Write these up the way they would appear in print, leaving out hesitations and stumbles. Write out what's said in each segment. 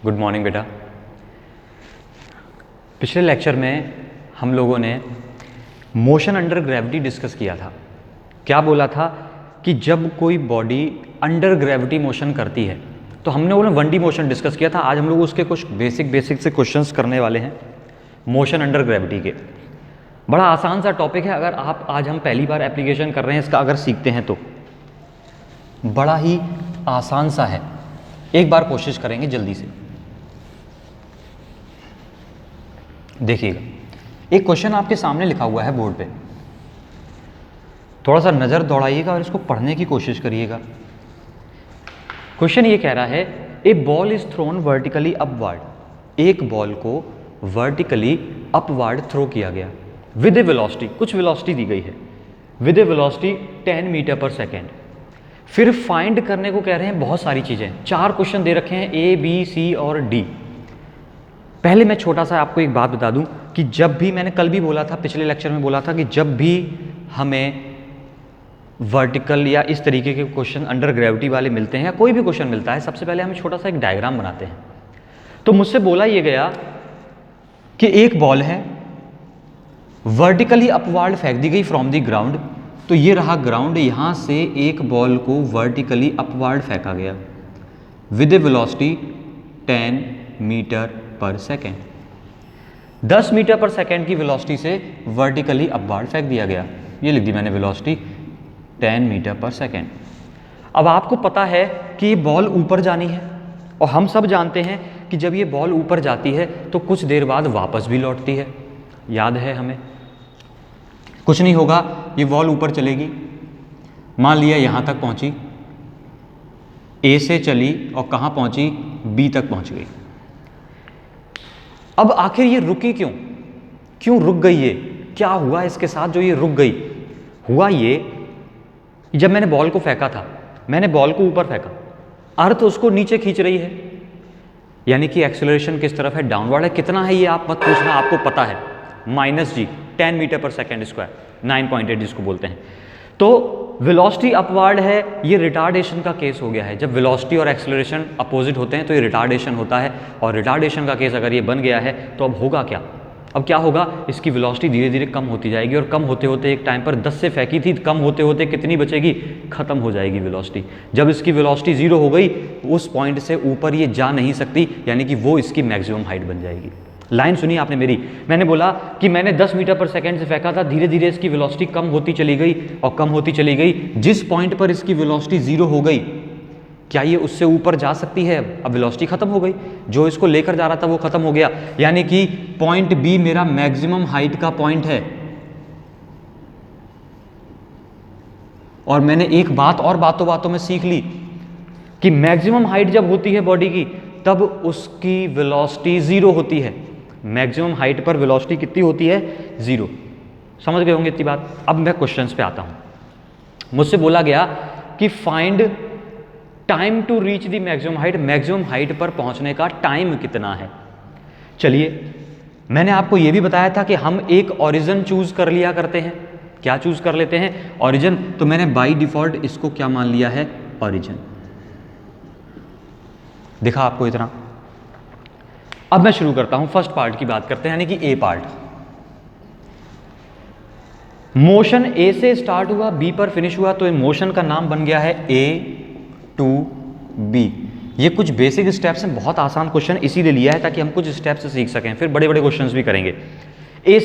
Good morning बेटा। पिछले lecture में हम लोगों ने मोशन अंडर ग्रेविटी डिस्कस किया था। क्या बोला था कि जब कोई बॉडी अंडर ग्रेविटी मोशन करती है तो हमने वो 1D मोशन डिस्कस किया था। आज हम लोग उसके कुछ बेसिक से क्वेश्चंस करने वाले हैं मोशन अंडर ग्रेविटी के। बड़ा आसान सा टॉपिक है। अगर आप आज हम पहली बार एप्लीकेशन कर रहे हैं इसका, अगर सीखते हैं तो बड़ा ही आसान सा है। एक बार कोशिश करेंगे जल्दी से। देखिएगा, एक क्वेश्चन आपके सामने लिखा हुआ है बोर्ड पे, थोड़ा सा नज़र दौड़ाइएगा और इसको पढ़ने की कोशिश करिएगा। क्वेश्चन ये कह रहा है a ball is thrown vertically upward. एक बॉल को वर्टिकली अपवर्ड थ्रो किया गया विद ए वेलोसिटी, कुछ वेलोसिटी दी गई है, with a velocity 10 metre per second. फिर फाइंड करने को कह रहे हैं बहुत सारी चीज़ें। 4 क्वेश्चन दे रखे हैं, ए बी सी और डी। पहले मैं छोटा सा आपको एक बात बता दूं कि जब भी, मैंने कल भी बोला था, पिछले लेक्चर में बोला था कि जब भी हमें वर्टिकल या इस तरीके के क्वेश्चन अंडर ग्रेविटी वाले मिलते हैं या कोई भी क्वेश्चन मिलता है, सबसे पहले हम छोटा सा एक डायग्राम बनाते हैं। तो मुझसे बोला ये गया कि एक बॉल है, वर्टिकली अपवर्ड फेंक दी गई फ्रॉम द ग्राउंड। तो ये रहा ग्राउंड, यहां से एक बॉल को वर्टिकली अपवर्ड फेंका गया with a velocity 10 metre per second. 10 metre per second की वेलोसिटी से वर्टिकली अपवर्ड फेंक दिया गया। ये लिख दी मैंने, वेलोसिटी 10 मीटर पर सेकेंड। अब आपको पता है कि ये बॉल ऊपर जानी है और हम सब जानते हैं कि जब ये बॉल ऊपर जाती है तो कुछ देर बाद वापस भी लौटती है। याद है हमें? कुछ नहीं होगा, ये बॉल ऊपर चलेगी, मान लिया यहां तक पहुंची, ए से चली और कहां पहुंची, बी तक पहुंच गई। अब आखिर ये रुकी क्यों रुक गई? ये क्या हुआ इसके साथ जो ये रुक गई? हुआ ये, जब मैंने बॉल को फेंका था, मैंने बॉल को ऊपर फेंका, अर्थ उसको नीचे खींच रही है, यानी कि एक्सेलरेशन किस तरफ है? डाउनवर्ड है। कितना है ये आप मत पूछना, आपको पता है, -g 10 metre per second square, 9.8 जिसको बोलते हैं। तो वेलोसिटी अपवर्ड है, ये रिटार्डेशन का केस हो गया है। जब वेलोसिटी और एक्सेलरेशन अपोजिट होते हैं तो ये रिटार्डेशन होता है, और रिटार्डेशन का केस अगर ये बन गया है तो अब होगा क्या? अब क्या होगा, इसकी वेलोसिटी धीरे धीरे कम होती जाएगी, और कम होते होते एक टाइम पर 10 से फेंकी थी, कम होते होते कितनी बचेगी? खत्म हो जाएगी वेलोसिटी। जब इसकी वेलोसिटी 0 हो गई, उस पॉइंट से ऊपर ये जा नहीं सकती, यानी कि वो इसकी मैक्सिमम हाइट बन जाएगी। लाइन सुनी आपने मेरी? मैंने बोला कि मैंने 10 मीटर पर सेकेंड से फेंका था, धीरे धीरे इसकी वेलोसिटी कम होती चली गई और कम होती चली गई। जिस पॉइंट पर इसकी वेलोसिटी 0 हो गई, क्या ये उससे ऊपर जा सकती है? अब वेलोसिटी खत्म हो गई, जो इसको लेकर जा रहा था वो खत्म हो गया, यानी कि पॉइंट बी मेरा मैक्सिमम हाइट का पॉइंट है। और मैंने एक बात और बातों बातों में सीख ली कि मैक्सिमम हाइट जब होती है बॉडी की, तब उसकी वेलोसिटी 0 होती है। मैक्सिमम हाइट पर वेलोसिटी कितनी होती है? 0। समझ गए होंगे इतनी बात। अब मैं क्वेश्चंस पे आता हूं। मुझसे बोला गया कि find time to reach the maximum height. Maximum height पर पहुंचने का टाइम कितना है? चलिए, मैंने आपको यह भी बताया था कि हम एक ओरिजिन चूज कर लिया करते हैं। क्या चूज कर लेते हैं? ओरिजिन। तो मैंने बाय डिफॉल्ट इसको क्या मान लिया है? ओरिजिन। दिखा आपको इतना? अब मैं शुरू करता हूं, फर्स्ट पार्ट की बात करते हैं, यानी कि ए पार्ट। मोशन ए से स्टार्ट हुआ, बी पर फिनिश हुआ, तो मोशन का नाम बन गया है ए टू बी। ये कुछ बेसिक स्टेप्स हैं, बहुत आसान क्वेश्चन इसीलिए लिया है ताकि हम कुछ स्टेप्स सीख सकें, फिर बड़े बड़े क्वेश्चंस भी करेंगे। ए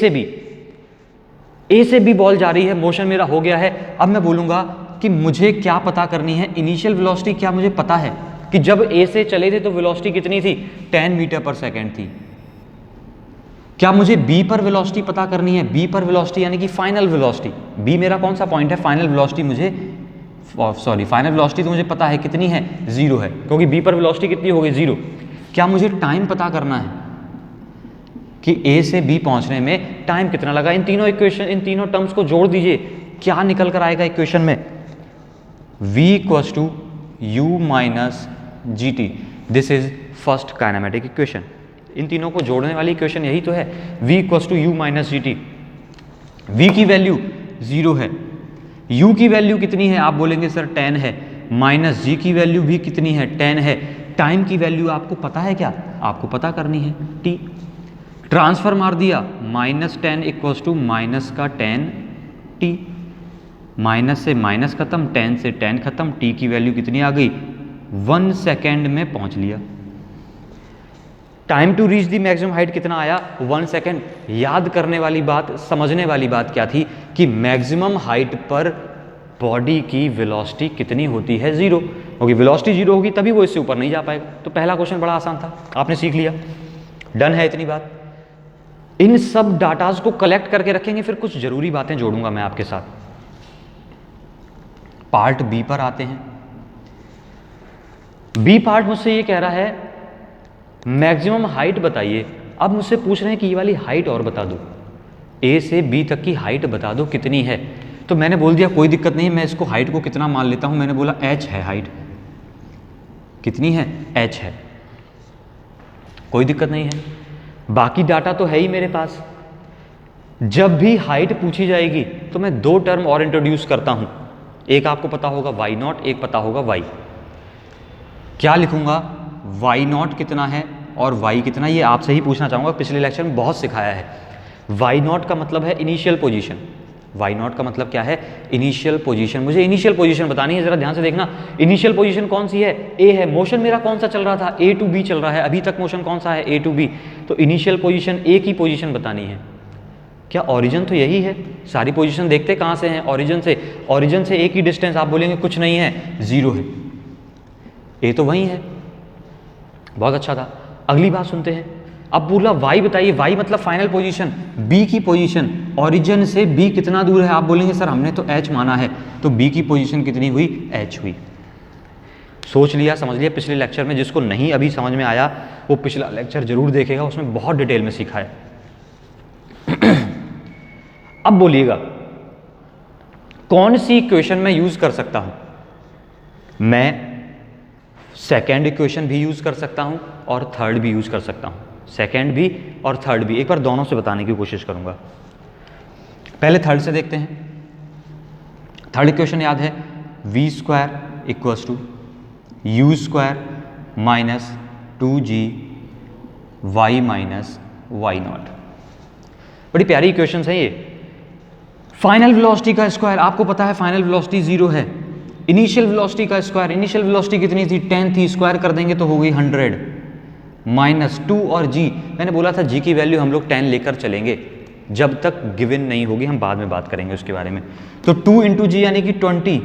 से बी बॉल जा रही है, मोशन मेरा हो गया है। अब मैं बोलूंगा कि मुझे क्या पता करनी है? इनिशियल वेलोसिटी क्या मुझे पता है कि जब ए से चले थे तो वेलोसिटी कितनी थी? 10 मीटर पर सेकेंड थी। क्या मुझे बी पर वेलोसिटी पता करनी है? बी पर वेलोसिटी यानी कि फाइनल वेलोसिटी। बी मेरा कौन सा पॉइंट है? फाइनल वेलोसिटी मुझे, सॉरी, फाइनल वेलोसिटी तो मुझे पता है कितनी है? 0 है, क्योंकि बी पर वेलोसिटी कितनी हो गई? 0। क्या मुझे टाइम पता करना है कि ए से बी पहुंचने में टाइम कितना लगा? इन तीनों इक्वेशन, इन तीनों टर्म्स को जोड़ दीजिए, क्या निकल कर आएगा इक्वेशन में? v = u - gt। This is first kinematic equation. इन तीनों को जोड़ने वाली इक्वेशन यही तो है, v = u - gt। v की वैल्यू 0 है, u की वैल्यू कितनी है? आप बोलेंगे सर 10 है, माइनस g की वैल्यू भी कितनी है? 10 है। टाइम की वैल्यू आपको पता है क्या, आपको पता करनी है t। ट्रांसफर मार दिया, -10 इक्वल्स टू माइनस का 10 t, माइनस से माइनस खत्म, 10 से 10 खत्म, t की वैल्यू कितनी आ गई, 1 सेकेंड में पहुंच लिया। Time to reach the maximum height कितना आया, 1 सेकेंड। याद करने वाली बात, समझने वाली बात क्या थी कि मैक्सिमम हाइट पर बॉडी की वेलोसिटी कितनी होती है, 0, क्योंकि वेलोसिटी 0 होगी तभी वो इससे ऊपर नहीं जा पाएगा। तो पहला क्वेश्चन बड़ा आसान था, आपने सीख लिया, डन है इतनी बात। इन सब डाटाज को कलेक्ट करके रखेंगे, फिर कुछ जरूरी बातें जोड़ूंगा मैं आपके साथ। पार्ट बी पर आते हैं। बी पार्ट मुझसे ये कह रहा है मैक्सिमम हाइट बताइए। अब मुझसे पूछ रहे हैं कि ये वाली हाइट और बता दो, ए से बी तक की हाइट बता दो कितनी है। तो मैंने बोल दिया कोई दिक्कत नहीं, मैं इसको हाइट को कितना मान लेता हूं, मैंने बोला h है, हाइट कितनी है, h है, कोई दिक्कत नहीं है। बाकी डाटा तो है ही मेरे पास। जब भी हाइट पूछी जाएगी तो मैं 2 टर्म और इंट्रोड्यूस करता हूं, एक आपको पता होगा y0, एक पता होगा y। क्या लिखूंगा, y0 कितना है और y कितना, ये आपसे ही पूछना चाहूंगा, पिछले लेक्चर में बहुत सिखाया है। y0 का मतलब है इनिशियल पोजीशन, y0 का मतलब क्या है, इनिशियल पोजीशन। मुझे इनिशियल पोजीशन बतानी है, जरा ध्यान से देखना। इनिशियल पोजीशन कौन सी है, a है। मोशन मेरा कौन सा चल रहा था, a टू b चल रहा है, अभी तक मोशन कौन सा है, a टू b। तो इनिशियल पोजीशन a की पोजीशन बतानी है। क्या ओरिजिन तो यही है, सारी पोजीशन देखते कहां से हैं, ओरिजिन से। ओरिजिन से a की डिस्टेंस आप बोलेंगे कुछ नहीं है, 0 है, a तो वही है, बहुत अच्छा था। अगली बात सुनते हैं। अब बोला y बताइए, y मतलब फाइनल पोजीशन, b की पोजीशन, ओरिजिन से b कितना दूर है। आप बोलेंगे सर हमने तो h माना है, तो b की पोजीशन कितनी हुई, h हुई। सोच लिया, समझ लिया। पिछले लेक्चर में जिसको नहीं अभी समझ में आया वो पिछला लेक्चर जरूर देखेगा, उसमें बहुत डिटेल में सीखा है। अब बोलिएगा कौन सी इक्वेशन मैं यूज कर सकता हूं। मैं सेकेंड इक्वेशन भी यूज कर सकता हूं और थर्ड भी यूज कर सकता हूं, सेकेंड भी और थर्ड भी। एक बार दोनों से बताने की कोशिश करूंगा। पहले थर्ड से देखते हैं। थर्ड इक्वेशन याद है, v² equals to u² minus 2g y minus y0। बड़ी प्यारी इक्वेशन है ये। फाइनल वेलोसिटी का स्क्वायर, आपको पता है फाइनल वेलोसिटी 0 है। इनिशियल वेलोसिटी का स्क्वायर, इनिशियल वेलोसिटी कितनी थी, 10 थी, स्क्वायर कर देंगे तो हो गई 100, माइनस 2 और g। मैंने बोला था g की वैल्यू हम लोग 10 लेकर चलेंगे, जब तक गिवन नहीं होगी, हम बाद में बात करेंगे उसके बारे में। तो 2 इंटू जी यानी कि 20,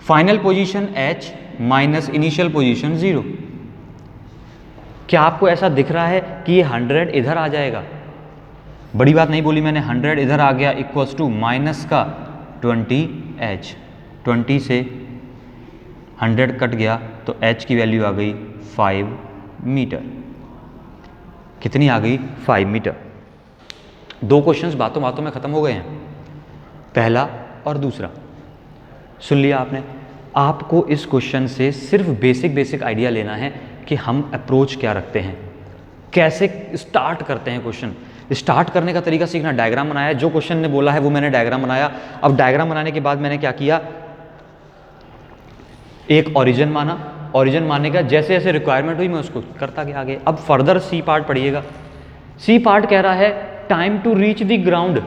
final position h minus initial position 0। क्या आपको ऐसा दिख रहा है कि ये 100 इधर आ जाएगा, बड़ी बात नहीं बोली मैंने, 100 इधर आ गया, इक्वल्स टू माइनस का 20h, 20 से 100 कट गया तो h की वैल्यू आ गई 5 मीटर। कितनी आ गई, 5 मीटर। 2 क्वेश्चंस बातों बातों में खत्म हो गए हैं, पहला और दूसरा। सुन लिया आपने। आपको इस क्वेश्चन से सिर्फ बेसिक आइडिया लेना है कि हम अप्रोच क्या रखते हैं, कैसे स्टार्ट करते हैं क्वेश्चन। स्टार्ट करने का तरीका सीखना। डायग्राम बनाया, जो क्वेश्चन ने बोला है वो मैंने डायग्राम बनाया। अब डायग्राम बनाने के बाद मैंने क्या किया, एक ओरिजिन माना, ओरिजिन मानने का जैसे जैसे रिक्वायरमेंट हुई मैं उसको करता गया आगे। अब फर्दर सी पार्ट पढ़िएगा। सी पार्ट कह रहा है time to reach the ground.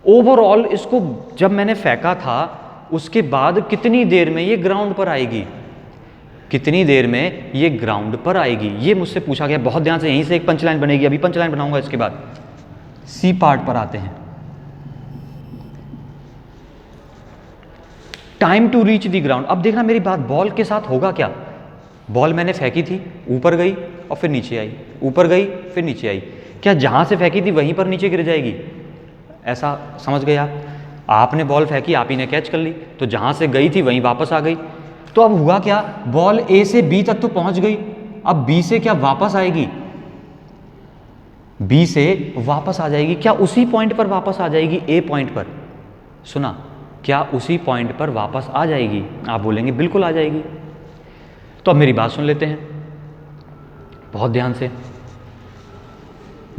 Overall इसको जब मैंने फेंका था उसके बाद कितनी देर में ये ग्राउंड पर आएगी, कितनी देर में ये ग्राउंड पर आएगी, ये मुझसे पूछा गया। बहुत ध्यान से, यहीं से एक पंच लाइन बनेगी, अभी पंच लाइन बनाऊंगा इसके बाद। सी पार्ट पर आते हैं। Time to reach the ground. अब देखना मेरी बात, बॉल के साथ होगा क्या। बॉल मैंने फेंकी थी, ऊपर गई और फिर नीचे आई, ऊपर गई फिर नीचे आई। क्या जहां से फेंकी थी वहीं पर नीचे गिर जाएगी, ऐसा समझ गए आप। आपने बॉल फेंकी, आप ही ने कैच कर ली, तो जहां से गई थी वहीं वापस आ गई। तो अब हुआ क्या, बॉल ए से बी तक तो पहुंच गई, अब बी से क्या वापस आएगी, बी से वापस आ जाएगी। क्या उसी पॉइंट पर वापस आ जाएगी, ए पॉइंट पर। सुना, क्या उसी पॉइंट पर वापस आ जाएगी। आप बोलेंगे बिल्कुल आ जाएगी। तो अब मेरी बात सुन लेते हैं बहुत ध्यान से।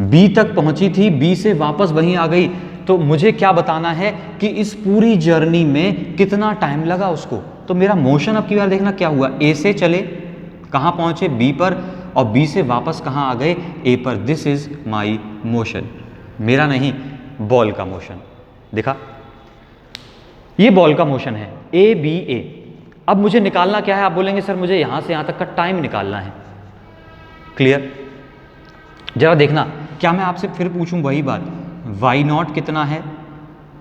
बी तक पहुंची थी, बी से वापस वहीं आ गई, तो मुझे क्या बताना है कि इस पूरी जर्नी में कितना टाइम लगा उसको। तो मेरा मोशन अब की बार देखना क्या हुआ, ए से चले, कहाँ पहुंचे? बी पर, और बी से वापस कहाँ आ गए? ए पर। दिस इज माई मोशन, मेरा नहीं, बॉल का मोशन। देखा, ये बॉल का मोशन है, ए बी ए। अब मुझे निकालना क्या है? आप बोलेंगे सर मुझे यहां से यहां तक का टाइम निकालना है। क्लियर? जरा देखना, क्या मैं आपसे फिर पूछूं वही बात, वाई नॉट कितना है,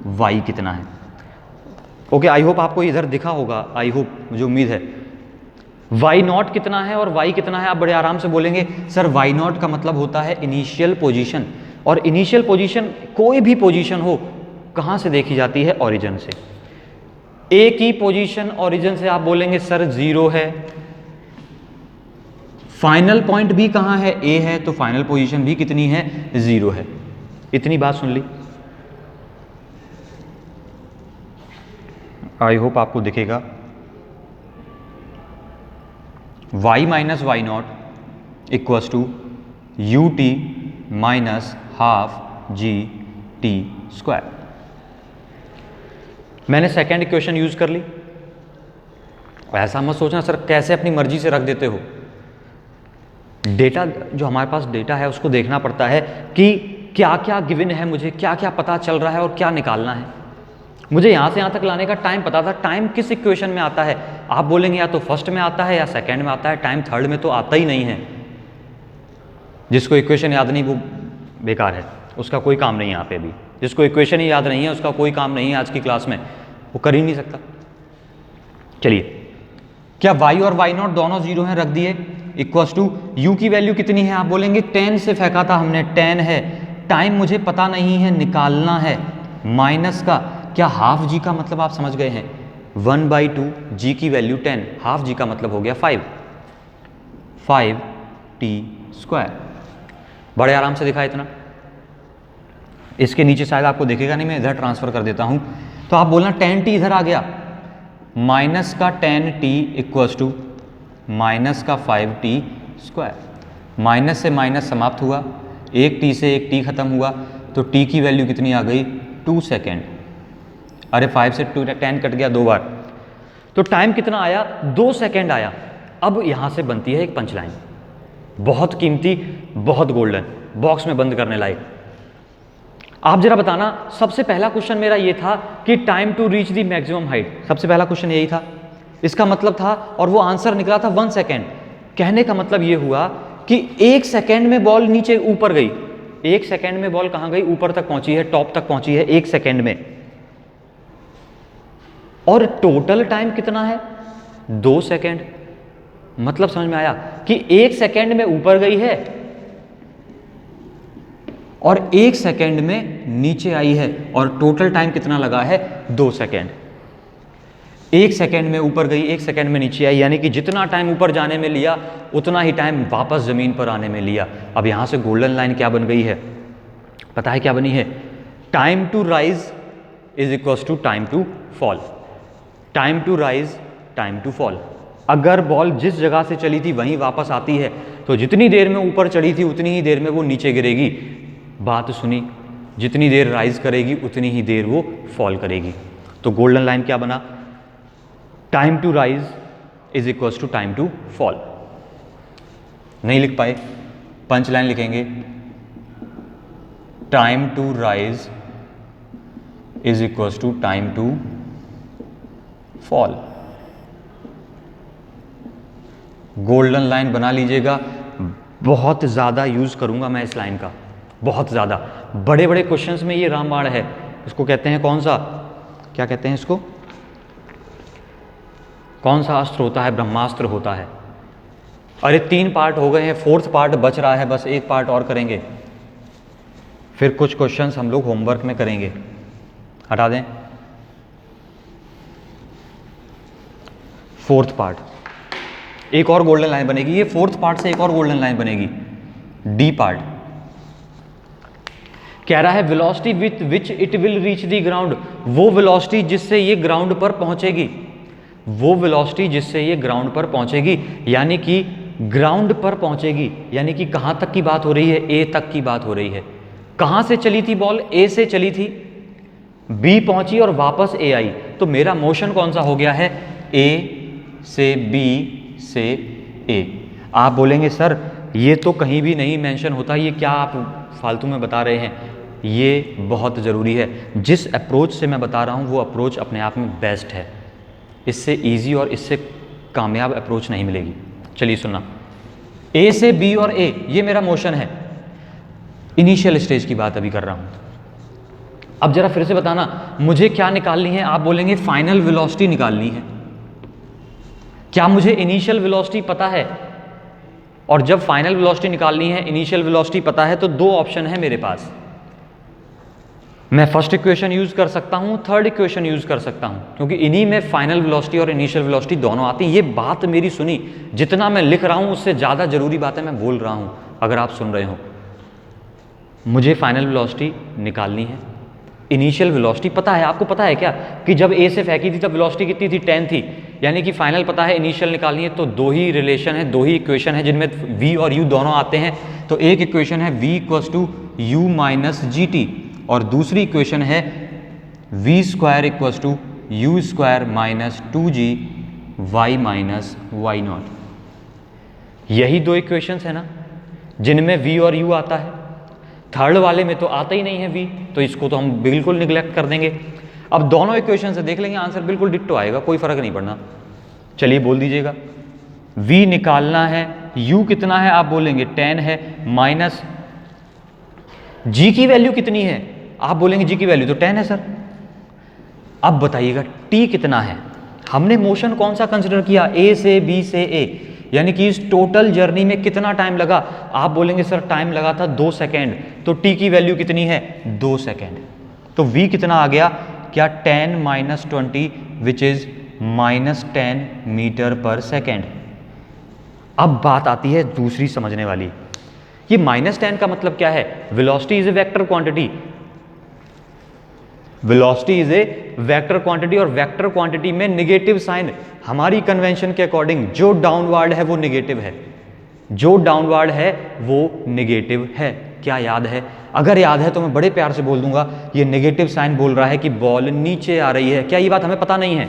वाई कितना है? ओके, आई होप आपको इधर दिखा होगा, आई होप, मुझे उम्मीद है। वाई नॉट कितना है और वाई कितना है? आप बड़े आराम से बोलेंगे सर वाई नॉट का मतलब होता है इनिशियल पोजीशन, और इनिशियल पोजीशन कोई भी पोजीशन हो कहां से देखी जाती है? ओरिजिन से। ए की पोजीशन ओरिजिन से आप बोलेंगे सर 0 है। फाइनल पॉइंट भी कहां है? ए है, तो फाइनल पोजीशन भी कितनी है? 0 है। इतनी बात सुन ली, आई होप आपको दिखेगा। y minus y naught equals to u t minus half g t square. मैंने सेकेंड इक्वेशन यूज कर ली। ऐसा मत सोचना सर कैसे अपनी मर्जी से रख देते हो। डेटा, जो हमारे पास डेटा है उसको देखना पड़ता है कि क्या क्या गिवन है, मुझे क्या क्या पता चल रहा है और क्या निकालना है। मुझे यहां से यहां तक लाने का टाइम पता था, टाइम किस इक्वेशन में आता है? आप बोलेंगे या तो फर्स्ट में आता है या सेकंड में आता है, टाइम थर्ड में तो आता ही नहीं है। जिसको इक्वेशन याद नहीं वो बेकार है, उसका कोई काम नहीं है यहाँ पे भी। जिसको इक्वेशन ही याद नहीं है उसका कोई काम नहीं है आज की क्लास में, वो कर ही नहीं सकता। चलिए, क्या y और y नॉट दोनों 0 हैं? रख दिए। इक्वल्स टू u की वैल्यू कितनी है? आप बोलेंगे 10 से फेंका था हमने, 10 है। टाइम मुझे पता नहीं है, निकालना है। माइनस का क्या हाफ जी का मतलब आप समझ गए हैं? 1/2 जी की वैल्यू 10, हाफ जी का मतलब हो गया 5 टी स्क्वायर। बड़े आराम से दिखा इतना। इसके नीचे शायद आपको दिखेगा नहीं, मैं इधर ट्रांसफर कर देता हूं। तो आप बोलना 10t इधर आ गया, माइनस का 10t इक्वल्स टू माइनस का 5t स्क्वायर। माइनस से माइनस समाप्त हुआ, एक t से एक t खत्म हुआ, तो t की वैल्यू कितनी आ गई? 2 सेकेंड। अरे 5 से 10 कट गया 2 बार, तो टाइम कितना आया? 2 सेकेंड आया। अब यहां से बनती है एक पंच लाइन, बहुत कीमती, बहुत गोल्डन, बॉक्स में बंद करने लायक। आप जरा बताना, सबसे पहला क्वेश्चन मेरा ये था कि time to reach the maximum height, सबसे पहला क्वेश्चन यही था। इसका मतलब था, और वो आंसर निकला था 1 सेकेंड। कहने का मतलब ये हुआ कि 1 सेकेंड में बॉल नीचे ऊपर गई। 1 सेकेंड में बॉल कहां गई? ऊपर तक पहुंची है, टॉप तक पहुंची है 1 सेकेंड में। और टोटल टाइम कितना है? 2 सेकेंड। मतलब समझ में आया कि 1 सेकेंड में ऊपर गई है और 1 सेकेंड में नीचे आई है, और टोटल टाइम कितना लगा है? 2 सेकेंड। 1 सेकेंड में ऊपर गई, 1 सेकेंड में नीचे आई, यानी कि जितना टाइम ऊपर जाने में लिया उतना ही टाइम वापस जमीन पर आने में लिया। अब यहां से गोल्डन लाइन क्या बन गई है? पता है क्या बनी है? Time to rise is equals to time to fall. Time to rise, time to fall. अगर बॉल जिस जगह से चली थी वहीं वापस आती है, तो जितनी देर में ऊपर चढ़ी थी उतनी ही देर में वो नीचे गिरेगी। बात सुनी, जितनी देर राइज करेगी उतनी ही देर वो फॉल करेगी। तो गोल्डन लाइन क्या बना? Time to rise is equals to time to fall. नहीं लिख पाए? पंच लाइन लिखेंगे, time to rise is equals to time to fall. Golden line बना लीजिएगा। बहुत ज़्यादा यूज़ करूंगा मैं इस लाइन का, बहुत ज़्यादा। बड़े बड़े क्वेश्चंस में ये रामबाण है। इसको कहते हैं कौन सा, क्या कहते हैं इसको? कौन सा अस्त्र होता है? ब्रह्मास्त्र होता है। अरे 3 पार्ट हो गए हैं, 4th पार्ट बच रहा है, बस 1 पार्ट और करेंगे, फिर कुछ क्वेश्चंस हम लोग होमवर्क में करेंगे। हटा दें 4th पार्ट। एक और गोल्डन लाइन बनेगी, ये 4th पार्ट से एक और गोल्डन लाइन बनेगी, डी पार्ट। कह रहा है velocity with which it will reach the ground. वो वेलोसिटी जिससे ये ग्राउंड पर पहुंचेगी, वो वेलोसिटी जिससे ये ग्राउंड पर पहुंचेगी, यानी कि ग्राउंड पर पहुंचेगी, यानी कि कहां तक की बात हो रही है? ए तक की बात हो रही है। कहां से चली थी बॉल? ए से चली थी, बी पहुंची और वापस ए आई, तो मेरा मोशन कौन सा हो गया है? ए से बी से ए। आप बोलेंगे सर ये तो कहीं भी नहीं मेंशन होता, ये क्या आप फालतू में बता रहे हैं? ये बहुत ज़रूरी है। जिस अप्रोच से मैं बता रहा हूँ वो अप्रोच अपने आप में बेस्ट है, इससे इजी और इससे कामयाब अप्रोच नहीं मिलेगी। चलिए सुनना, ए से बी और ए, ये मेरा मोशन है, इनिशियल स्टेज की बात अभी कर रहा हूँ। अब जरा फिर से बताना मुझे क्या निकालनी है? आप बोलेंगे फाइनल वेलोसिटी निकालनी है। क्या मुझे इनिशियल वेलोसिटी पता है? और जब फाइनल वेलोसिटी निकालनी है, इनिशियल वेलोसिटी पता है, तो दो ऑप्शन है मेरे पास। मैं फर्स्ट इक्वेशन यूज कर सकता हूं, थर्ड इक्वेशन यूज कर सकता हूं, क्योंकि इन्हीं में फाइनल वेलोसिटी और इनिशियल वेलोसिटी दोनों आती हैं। ये बात मेरी सुनी, जितना मैं लिख रहा हूं उससे ज़्यादा जरूरी बात है मैं बोल रहा हूं, अगर आप सुन रहे हो। मुझे फाइनल वेलोसिटी निकालनी है, इनिशियल वेलोसिटी पता है। आपको पता है क्या कि जब ए से फेंकी थी तब वेलोसिटी कितनी थी? 10 थी। यानी कि फाइनल पता है, इनिशियल निकालनी है, तो दो ही रिलेशन है, दो ही इक्वेशन है जिनमें v और u दोनों आते हैं। तो एक इक्वेशन है v equals to u minus g t, और दूसरी इक्वेशन है v square equals to u square minus 2g y minus y naught. यही दो इक्वेशंस है ना जिनमें v और u आता है। थर्ड वाले में तो आता ही नहीं है v, तो इसको तो हम बिल्कुल निगलेक्ट कर देंगे। अब दोनों इक्वेशन से देख लेंगे, आंसर बिल्कुल डिट्टो आएगा, कोई फर्क नहीं पड़ना। चलिए बोल दीजिएगा, v निकालना है, u कितना है? आप बोलेंगे 10 है, माइनस g की वैल्यू कितनी है? आप बोलेंगे g की वैल्यू तो 10 है सर। अब बताइएगा t कितना है? हमने मोशन कौन सा कंसिडर किया? a से b से a, यानी कि इस टोटल जर्नी में कितना टाइम लगा? आप बोलेंगे सर टाइम लगा था 2 सेकेंड, तो t की वैल्यू कितनी है? 2 सेकेंड। तो v कितना आ गया? क्या 10 minus 20 which is minus 10 metre per second. अब बात आती है दूसरी समझने वाली, ये माइनस 10 का मतलब क्या है? Velocity is a vector quantity, velocity is a vector quantity, और वेक्टर क्वांटिटी में नेगेटिव साइन, हमारी कन्वेंशन के अकॉर्डिंग जो डाउनवर्ड है वो नेगेटिव है, जो डाउनवर्ड है वो नेगेटिव है। क्या याद है? अगर याद है तो मैं बड़े प्यार से बोल दूंगा ये नेगेटिव साइन बोल रहा है कि बॉल नीचे आ रही है। क्या ये बात हमें पता नहीं है?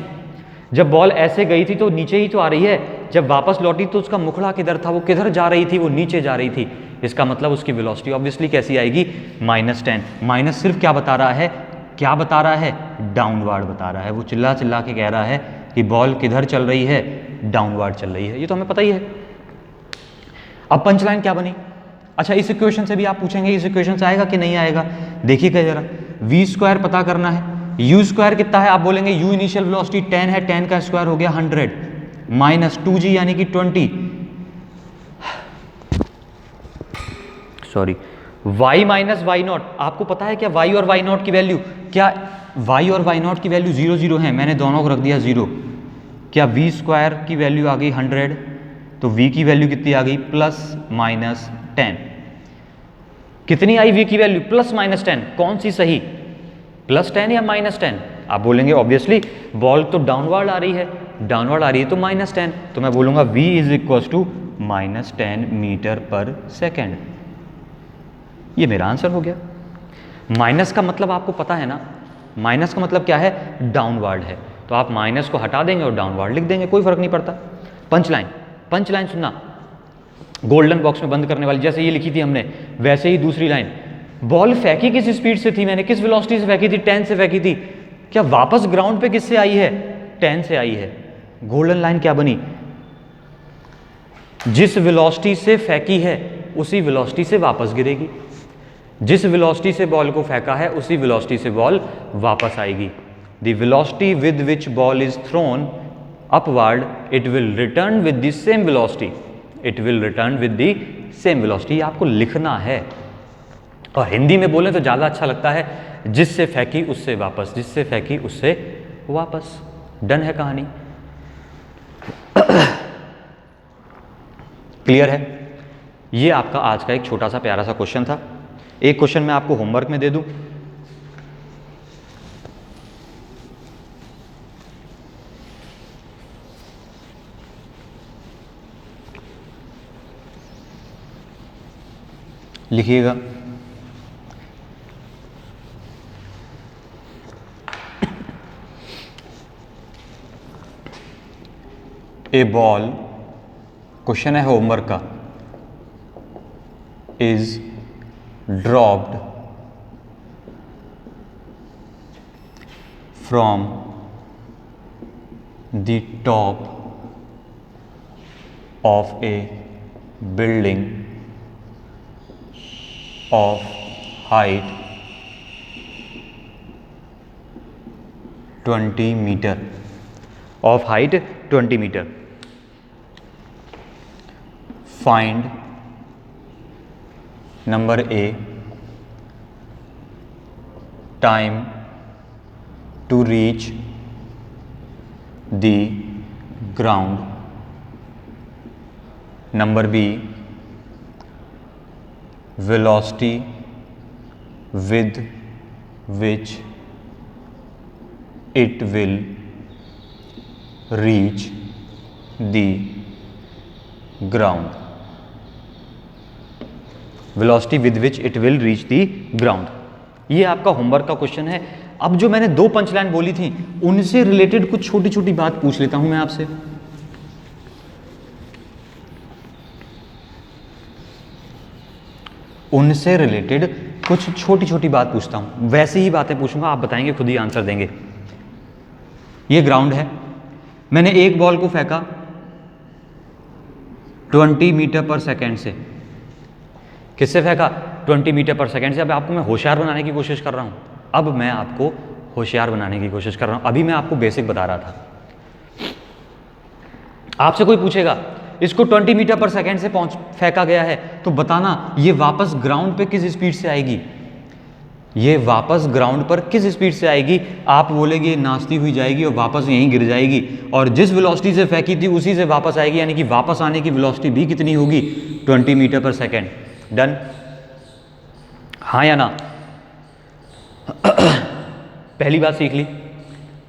जब बॉल ऐसे गई थी तो नीचे ही तो आ रही है, जब वापस लौटी तो उसका मुखड़ा किधर था? वो किधर जा रही थी? वो नीचे जा रही थी। इसका मतलब उसकी वेलोसिटी ऑब्वियसली कैसी आएगी? माइनस 10। माइनस सिर्फ क्या बता रहा है? क्या बता रहा है? डाउनवर्ड बता रहा है। वो चिल्ला चिल्ला के कह रहा है कि बॉल किधर चल रही है? डाउनवर्ड चल रही है। ये तो हमें पता ही है। अब पंच लाइन क्या बनी? अच्छा, इस इक्वेशन से भी आप पूछेंगे इस इक्वेशन से आएगा कि नहीं आएगा? देखिएगा जरा, v स्क्वायर पता करना है, u स्क्वायर कितना है? आप बोलेंगे u इनिशियल वेलोसिटी 10 है, 10 का स्क्वायर हो गया 100, माइनस 2g यानी कि 20, sorry y minus y naught. आपको पता है क्या y और y नॉट की वैल्यू? क्या y और y नॉट की वैल्यू 0 0 है? मैंने दोनों को रख दिया 0। क्या v स्क्वायर की वैल्यू आ गई 100, तो v की वैल्यू कितनी आ गई? Plus minus 10। कितनी आई v की वैल्यू? Plus minus 10। कौन सी सही, प्लस 10 या माइनस 10? आप बोलेंगे ऑब्वियसली बॉल तो डाउनवर्ड आ रही है, डाउनवर्ड आ रही है तो माइनस 10, तो मैं बोलूंगा v is equal to minus 10 metre per second. ये मेरा आंसर हो गया। माइनस का मतलब आपको पता है ना, माइनस का मतलब क्या है? डाउनवर्ड है, तो आप माइनस को हटा देंगे और डाउनवर्ड लिख देंगे, कोई फर्क नहीं पड़ता। पंच लाइन, पंच लाइन सुनना, गोल्डन बॉक्स में बंद करने वाली, जैसे ये लिखी थी हमने वैसे ही दूसरी लाइन। बॉल फेंकी किस स्पीड से थी? मैंने किस वेलोसिटी से फेंकी थी? 10 से फेंकी थी। क्या वापस ग्राउंड पे किससे आई है? 10 से आई है। गोल्डन लाइन क्या बनी? जिस वेलोसिटी से फेंकी है उसी वेलोसिटी से वापस गिरेगी, जिस वेलोसिटी से बॉल को फेंका है उसी वेलोसिटी से बॉल वापस आएगी। The velocity with which ball is throne upward it will return with the same velocity, it will return with the same velocity. आपको लिखना है, और हिंदी में बोलें तो ज़्यादा अच्छा लगता है, जिससे फेंकी उससे वापस, जिससे फेंकी उससे वापस। डन है कहानी? क्लियर है? ये आपका आज का एक छोटा सा प्यारा सा क्वेश्चन था। एक क्वेश्चन मैं आपको होमवर्क में दे दूं, लिखिएगा, ए बॉल क्वेश्चन है होमवर्क का, is dropped from the top of a building of height 20 metre, of height 20 metre. Find number a time to reach the ground, number b velocity with which it will reach the ground, velocity with which it will reach the ground। ये आपका homework का question है। अब जो मैंने 2 punchline बोली थी उनसे रिलेटेड कुछ छोटी छोटी बात पूछ लेता हूं मैं आपसे। उनसे रिलेटेड कुछ छोटी छोटी बात पूछता हूं, वैसी ही बातें पूछूंगा, आप बताएंगे, खुद ही आंसर देंगे। ये ग्राउंड है, मैंने एक बॉल को फेंका 20 मीटर पर सेकेंड से। किससे फेंका? 20 मीटर पर सेकेंड से। अब आपको मैं होशियार बनाने की कोशिश कर रहा हूं, अब मैं आपको होशियार बनाने की कोशिश कर रहा हूं। अभी मैं आपको बेसिक बता रहा था। आपसे कोई पूछेगा इसको 20 मीटर पर सेकेंड से फेंका गया है, तो बताना ये वापस ग्राउंड पे किस स्पीड से आएगी, ये वापस ग्राउंड पर किस स्पीड से आएगी। आप बोलेंगे नाचती हुई जाएगी और वापस यहीं गिर जाएगी, और जिस वेलोसिटी से फेंकी थी उसी से वापस आएगी, यानी कि वापस आने की वेलोसिटी भी कितनी होगी? 20 मीटर पर सेकेंड। डन? हाँ या ना? पहली बात सीख ली।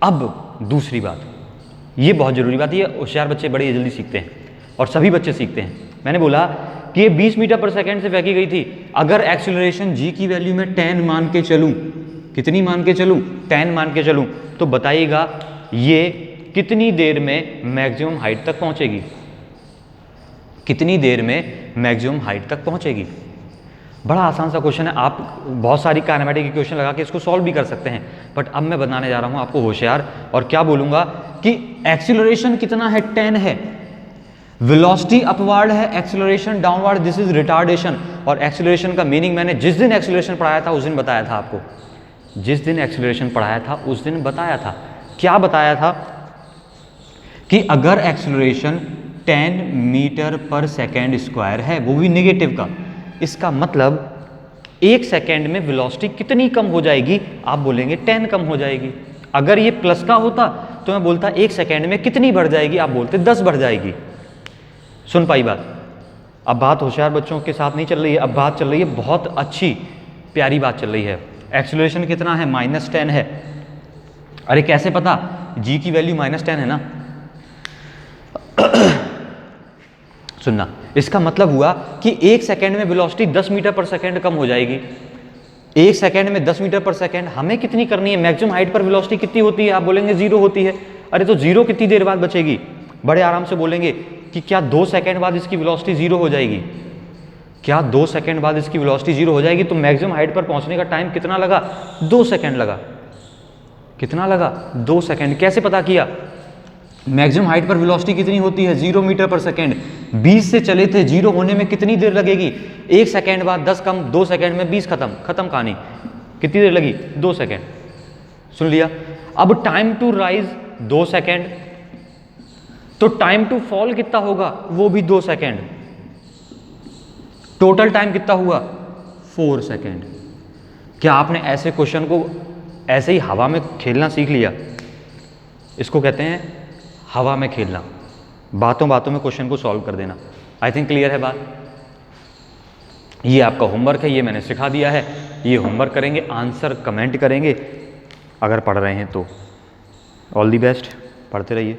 अब दूसरी बात, ये बहुत जरूरी बात है, ये होशियार बच्चे बड़े जल्दी सीखते हैं और सभी बच्चे सीखते हैं। मैंने बोला कि ये 20 मीटर पर सेकेंड से फेंकी गई थी, अगर एक्सीलरेशन g की वैल्यू में 10 मान के चलूं, कितनी मान के चलूं? 10 मान के चलूं, तो बताइएगा ये कितनी देर में मैक्सिमम हाइट तक पहुंचेगी? कितनी देर में मैक्सिमम हाइट तक पहुंचेगी? बड़ा आसान सा क्वेश्चन है, आप बहुत सारी काइनेमेटिक इक्वेशन लगा के इसको सॉल्व भी कर सकते हैं, बट अब मैं बताने जा रहा हूं आपको होशियार, और क्या बोलूंगा कि एक्सीलरेशन कितना है? 10 है। वेलोसिटी अपवर्ड है, acceleration downward, this is retardation. और एक्सीलरेशन का मीनिंग मैंने जिस दिन एक्सीलरेशन पढ़ाया था उस दिन बताया था आपको, जिस दिन एक्सीलरेशन पढ़ाया था उस दिन बताया था। क्या बताया था? कि अगर acceleration 10 metre per second square है, वो भी नेगेटिव का, इसका मतलब 1 सेकेंड में वेलोसिटी कितनी कम हो जाएगी? आप बोलेंगे 10 कम हो जाएगी। अगर ये प्लस का होता तो मैं बोलता 1 सेकेंड में कितनी बढ़ जाएगी? आप बोलते 10 बढ़ जाएगी। सुन पाई बात? अब बात होशियार बच्चों के साथ नहीं चल रही है, अब बात चल रही है, बहुत अच्छी प्यारी बात चल रही है। एक्सीलरेशन कितना है? -10 है। अरे कैसे पता? g की वैल्यू -10 है ना। सुनना, इसका मतलब हुआ कि 1 सेकेंड में वेलोसिटी 10 मीटर पर सेकेंड कम हो जाएगी। 1 सेकेंड में 10 मीटर पर सेकेंड हमें कितनी करनी है? मैक्सिमम हाइट पर वेलोसिटी कितनी होती है? आप बोलेंगे 0 होती है। अरे तो 0 कितनी देर बाद बचेगी? बड़े आराम से बोलेंगे कि क्या 2 सेकेंड बाद इसकी वेलोसिटी 0 हो जाएगी? क्या 2 सेकेंड बाद इसकी वेलोसिटी 0 हो जाएगी? तो मैक्सिमम हाइट पर पहुंचने का टाइम कितना लगा? 2 सेकेंड लगा। कितना लगा? 2 सेकेंड। कैसे पता किया? मैक्सिमम हाइट पर वेलोसिटी कितनी होती है? 0 मीटर पर सेकेंड। 20 से चले थे, 0 होने में कितनी देर लगेगी? 1 सेकेंड बाद 10 कम, 2 सेकेंड में 20 खत्म कहानी। कितनी देर लगी? 2 सेकेंड। सुन लिया? अब टाइम टू राइज 2 सेकेंड, तो टाइम टू फॉल कितना होगा? वो भी 2 सेकेंड। टोटल टाइम कितना हुआ? 4 सेकेंड। क्या आपने ऐसे क्वेश्चन को ऐसे ही हवा में खेलना सीख लिया? इसको कहते हैं हवा में खेलना, बातों बातों में क्वेश्चन को सॉल्व कर देना। आई थिंक क्लियर है बात? ये आपका होमवर्क है, ये मैंने सिखा दिया है। ये होमवर्क करेंगे, आंसर कमेंट करेंगे अगर पढ़ रहे हैं तो। ऑल दी बेस्ट, पढ़ते रहिए।